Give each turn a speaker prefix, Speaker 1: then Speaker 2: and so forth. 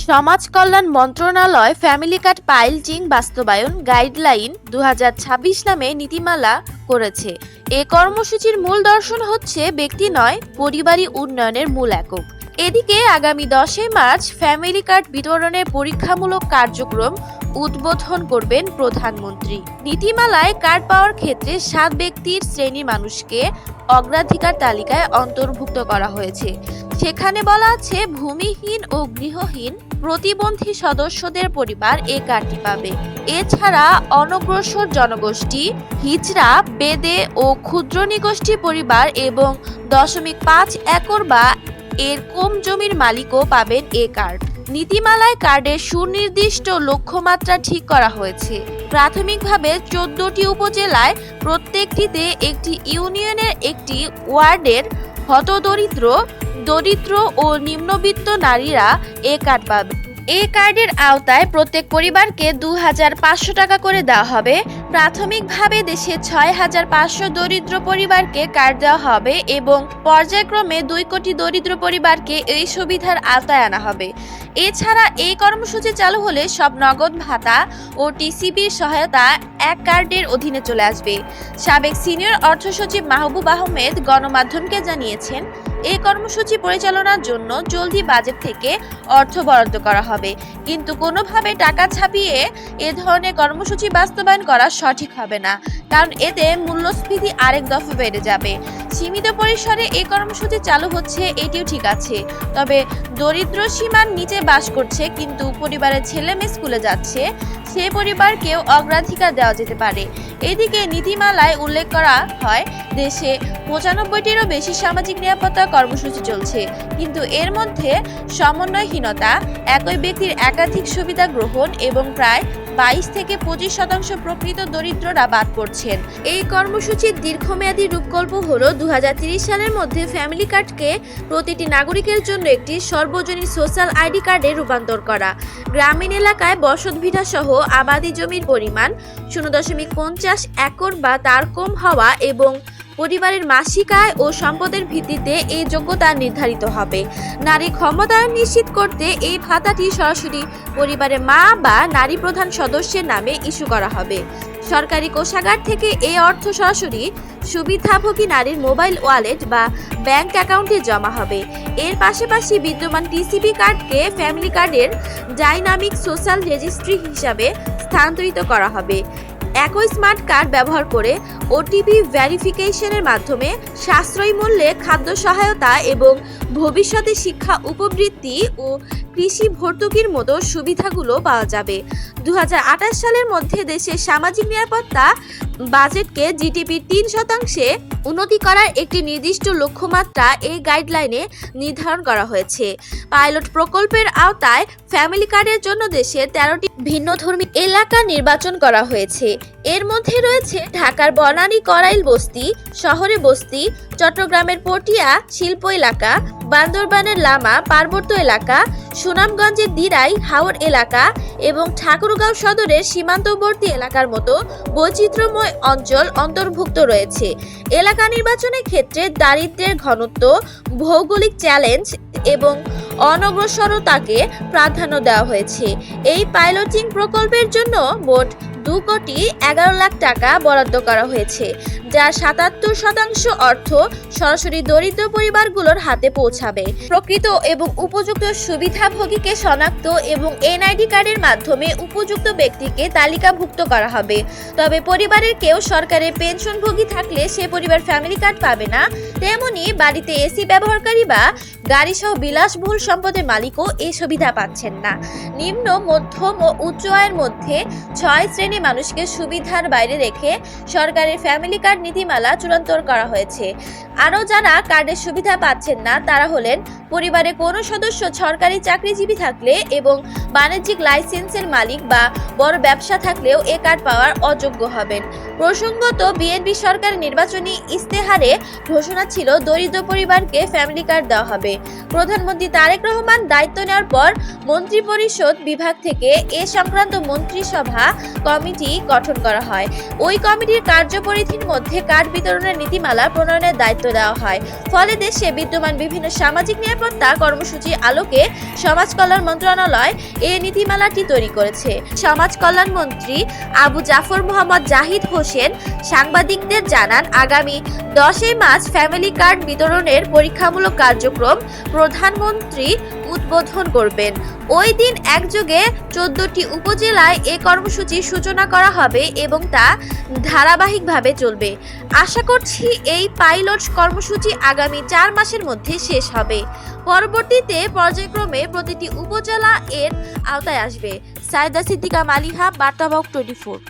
Speaker 1: সমাজ কল্যাণ মন্ত্রণালয় family card piloting বাস্তবায়ন গাইডলাইন 2026 নামে নীতিমালা করেছে। এ কর্মসূচির মূল দর্শন হচ্ছে ব্যক্তি নয়, পরিবারই উন্নয়নের মূল একক। এদিকে আগামী 10 মার্চ ফ্যামিলি কার্ড বিতরণের পরীক্ষামূলক কার্যক্রম উদ্বোধন করবেন প্রধানমন্ত্রী। নীতিমালায় কার্ড পাওয়ার ক্ষেত্রে 7 ব্যক্তির শ্রেণীর মানুষকে অগ্রাধিকার তালিকায় অন্তর্ভুক্ত করা হয়েছে। সেখানে বলা আছে, ভূমিহীন ও গৃহহীন প্রতিবন্ধী সদস্যদের পরিবার এই কার্ডটি পাবে। এছাড়া অনগ্রসর জনগোষ্ঠী, হিজড়া, বেদে ও ক্ষুদ্র নিগোষ্ঠী পরিবার এবং 0.5 একর বা এর কম জমির মালিকও পাবেন এ কার্ড। নীতিমালায় কার্ডের সুনির্দিষ্ট লক্ষ্যমাত্রা ঠিক করা হয়েছে। প্রাথমিকভাবে 14টি উপজেলায় প্রত্যেকটিতে একটি ইউনিয়নের একটি ওয়ার্ডের হতদরিদ্র, দরিদ্র ও নিম্নবিত্ত নারীরা এ কার্ড পাবে। এই কার্ডের আওতায় প্রত্যেক পরিবারকে 2,500 টাকা করে দেওয়া হবে। প্রাথমিকভাবে দেশে 6,500 দরিদ্র পরিবারকে কার্ড দেওয়া হবে এবং পর্যায়ক্রমে 2 কোটি দরিদ্র পরিবারকে এই সুবিধার আওতায় আনা হবে। এছাড়া এই কর্মসূচি চালু হলে সব নগদ ভাতা ও টিসিবির সহায়তা এক কার্ডের অধীনে চলে আসবে। সাবেক সিনিয়র অর্থ সচিব মাহবুব আহমেদ গণমাধ্যমকে জানিয়েছেন, এই কর্মসূচি পরিচালনার জন্য চলতি বাজেট থেকে অর্থ বরাদ্দ করা হবে, কিন্তু কোনোভাবে টাকা ছাপিয়ে এ ধরনের কর্মসূচি বাস্তবায়ন করা সঠিক হবে না, কারণ এতে মূল্যস্ফীতি আরেক দফা বেড়ে যাবে। সীমিত পরিসরে এই কর্মসূচি চালু হচ্ছে, এটিও ঠিক আছে, তবে দরিদ্র সীমার নিচে বাস করছে কিন্তু পরিবারের ছেলে মেয়ে স্কুলে যাচ্ছে, সে পরিবারকেও অগ্রাধিকার দেওয়া যেতে পারে। এদিকে নীতিমালায় উল্লেখ করা হয়, দেশে 95টিরও বেশি সামাজিক নিরাপত্তা কর্মসূচি চলছে, কিন্তু এর মধ্যে সমন্বয়হীনতা, একই ব্যক্তির একাধিক সুবিধা গ্রহণ এবং প্রায় 22 থেকে 25% প্রকৃত দরিদ্ররা বাদ পড়ছেন। এই কর্মসূচির দীর্ঘমেয়াদী রূপকল্প হলো 2030 সালের মধ্যে ফ্যামিলি কার্ডকে প্রতিটি নাগরিকের জন্য একটি সর্বজনীন সোশ্যাল আইডি কার্ডে রূপান্তর করা। গ্রামীণ এলাকায় বসতভিটা সহ আবাদি জমির পরিমাণ 0.50 একর বা তার কম হওয়া এবং পরিবারের মাসিক আয় ও সম্পদের ভিত্তিতে এই যোগ্যতা নির্ধারিত হবে। নারী ক্ষমতায়ন নিশ্চিত করতে এই ভাতাটি সরাসরি পরিবারের মা বা নারী প্রধান সদস্যের নামে ইস্যু করা হবে। সরকারি কোষাগার থেকে এই অর্থ সরাসরি সুবিধাভোগী নারীর মোবাইল ওয়ালেট বা ব্যাংক অ্যাকাউন্টে জমা হবে। এর পাশাপাশি বিদ্যমান টিসিবি কার্ডকে ফ্যামিলি কার্ডের ডাইনামিক সোশ্যাল রেজিস্ট্রি হিসাবে স্থানান্তরিত করা হবে। একই স্মার্ট কার্ড ব্যবহার করে ওটিপি ভেরিফিকেশনের মাধ্যমে সাশ্রয়ী মূল্যে খাদ্য সহায়তা এবং ভবিষ্যতে শিক্ষা উপবৃত্তি ও কৃষি ভর্তুকির মতো সুবিধাগুলো পাওয়া যাবে। 2028 সালের মধ্যে দেশের সামাজিক নিরাপত্তা বাজেটকে জিডিপির 3% উন্নতি করার একটি নির্দিষ্ট লক্ষ্যমাত্রা এই গাইডলাইনে নির্ধারণ করা হয়েছে। পাইলট প্রকল্পের আওতায় ফ্যামিলি কার্ডের জন্য দেশে 13টি ভিন্নধর্মী এলাকা নির্বাচন করা হয়েছে। এর মধ্যে রয়েছে ঢাকার বনানী করাইল বস্তি, শহরে বস্তি, চট্টগ্রামের পটিয়া শিল্প এলাকা, বান্দরবানের লামা পার্বত্য এলাকা, সুনামগঞ্জের দিরাই হাওর এলাকা এবং ঠাকুরগাঁও সদরের সীমান্তবর্তী এলাকার মতো বৈচিত্র্যময় অঞ্চল অন্তর্ভুক্ত রয়েছে। এলাকা নির্বাচনের ক্ষেত্রে দারিদ্র্যের ঘনত্ব, ভৌগোলিক চ্যালেঞ্জ এবং অনগ্রসরতাকে প্রাধান্য দেওয়া হয়েছে। এই পাইলটিং প্রকল্পের জন্য মোট 2,11 লাখ টাকা বরাদ্দ করা হয়েছে, যার 77% অর্থ সরাসরি দরিদ্র পরিবারগুলোর হাতে পৌঁছাবে। প্রকৃত এবং উপযুক্ত সুবিধাভোগীকে শনাক্ত এবং এনআইডি কার্ডের মাধ্যমে উপযুক্ত ব্যক্তিকে তালিকাভুক্ত করা হবে। তবে পরিবারের কেউ সরকারের পেনশনভোগী থাকলে সে পরিবার ফ্যামিলি কার্ড পাবে না। তেমনি বাড়িতে এসি ব্যবহারকারী বা গাড়িসহ বিলাসবহুল সম্পদের মালিকও এই সুবিধা পাচ্ছেন না। নিম্ন, মধ্যম ও উচ্চ আয়ের মধ্যে 6 শ্রেণীর মানুষকে সুবিধার বাইরে রেখে সরকারের ফ্যামিলি কার্ড নীতিমালা চূড়ান্ত করা হয়েছে। আরও যারা কার্ডের সুবিধা পাচ্ছেন না তারা হলেন পরিবারে কোনো সদস্য সরকারি চাকরিজীবী থাকলে এবং বাণিজ্যিক লাইসেন্সের মালিক বা বড় ব্যবসা থাকলেও এ কার্ড পাওয়ার অযোগ্য হবেন। প্রসঙ্গত, বিএনপি সরকারের নির্বাচনী ইস্তেহারে ঘোষণা ছিল দরিদ্র পরিবারকে ফ্যামিলি কার্ড দেওয়া হবে। প্রধানমন্ত্রী তারেক রহমান দায়িত্ব নেওয়ার পর মন্ত্রিপরিষদ বিভাগ থেকে এ সংক্রান্ত মন্ত্রিসভা কমিটি গঠন করা হয়। ওই কমিটির কার্যপরিধির মধ্যে কার্ড বিতরণের নীতিমালা প্রণয়নের দায়িত্ব দেওয়া হয়। ফলে দেশে বিদ্যমান বিভিন্ন সামাজিক নিরাপত্তা কর্মসূচির আলোকে সমাজ কল্যাণ মন্ত্রণালয় এই নীতিমালাটি তৈরি করেছে। সমাজ কল্যাণ মন্ত্রী আবু জাফর মোহাম্মদ জাহিদ হোসেন সাংবাদিকদের জানান, আগামী 10 মার্চ ফ্যামিলি কার্ড বিতরণের পরীক্ষামূলক কার্যক্রম প্রধানমন্ত্রী উদ্বোধন করবেন। ওই দিন একযোগে 14টি উপজেলায় এ কর্মসূচির সূচনা করা হবে এবং তা ধারাবাহিকভাবে চলবে। আশা করছি এই পাইলট কর্মসূচি আগামী 4 মাসের মধ্যে শেষ হবে। পরবর্তীতে পর্যায়ক্রমে প্রতিটি উপজেলা এর আওতায় আসবে। সাইদা সিদ্দিকা মালিহা, বার্তাবাহক 24।